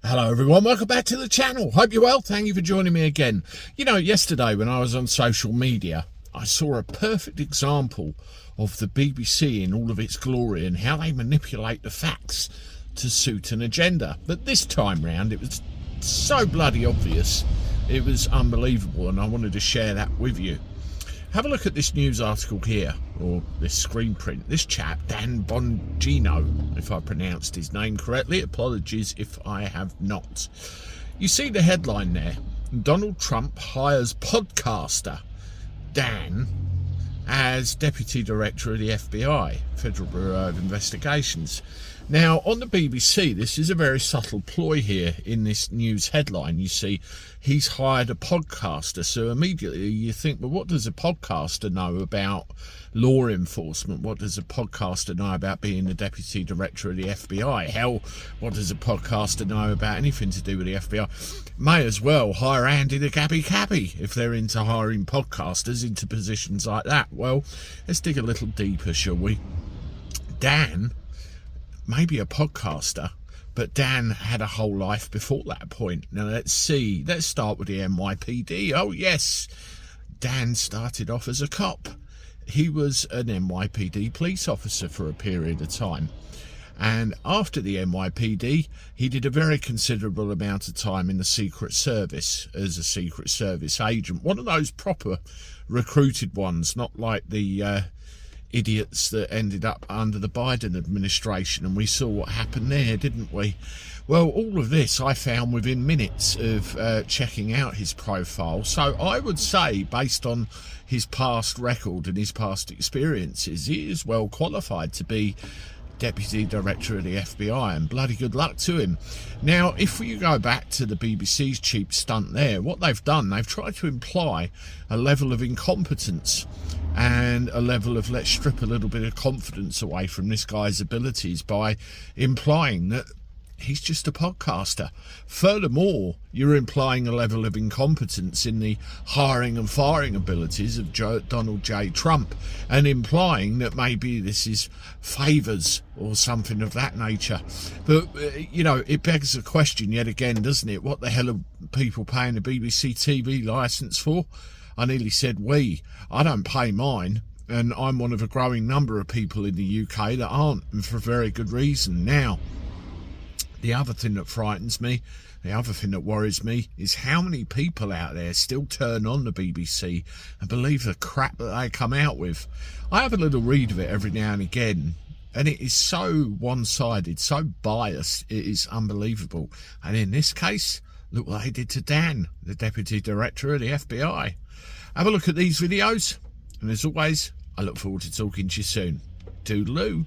Hello everyone, welcome back to the channel. Hope you're well. Thank you for joining me again. You know, yesterday when I was on social media, I saw a perfect example of the BBC in all of its glory and how they manipulate the facts to suit an agenda. But this time round, it was so bloody obvious. It was unbelievable, and I wanted to share that with you. Have a look at this news article here, or this screen print. This chap, Dan Bongino, if I pronounced his name correctly, apologies if I have not. You see the headline there, Donald Trump hires podcaster Dan as Deputy Director of the FBI, Federal Bureau of Investigations. Now, on the BBC, this is a very subtle ploy here in this news headline. You see, he's hired a podcaster, so immediately you think, well, what does a podcaster know about law enforcement? What does a podcaster know about being the Deputy Director of the FBI? Hell, what does a podcaster know about anything to do with the FBI? May as well hire Andy the Gabby Cabby if they're into hiring podcasters into positions like that. Well, let's dig a little deeper, shall we? Dan, maybe a podcaster, but Dan had a whole life before that point. Now let's see, let's start with the NYPD. Oh yes, Dan started off as a cop. He was an NYPD police officer for a period of time, and after the NYPD he did a very considerable amount of time in the Secret Service as a Secret Service agent, one of those proper recruited ones, not like the idiots that ended up under the Biden administration, and we saw what happened there, didn't we? Well, all of this I found within minutes of checking out his profile. So I would say, based on his past record and his past experiences, he is well qualified to be Deputy Director of the FBI, and bloody good luck to him. Now, if you go back to the BBC's cheap stunt there, what they've done, they've tried to imply a level of incompetence and a level of let's strip a little bit of confidence away from this guy's abilities by implying that he's just a podcaster. Furthermore, you're implying a level of incompetence in the hiring and firing abilities of Donald J. Trump, and implying that maybe this is favours or something of that nature. But, you know, it begs the question yet again, doesn't it? What the hell are people paying a BBC TV licence for? I nearly said we. I don't pay mine, and I'm one of a growing number of people in the UK that aren't, and for a very good reason. Now, the other thing that frightens me, the other thing that worries me, is how many people out there still turn on the BBC and believe the crap that they come out with. I have a little read of it every now and again, and it is so one-sided, so biased, it is unbelievable. And in this case, look what they did to Dan, the Deputy Director of the FBI. Have a look at these videos, and as always, I look forward to talking to you soon. Toodaloo.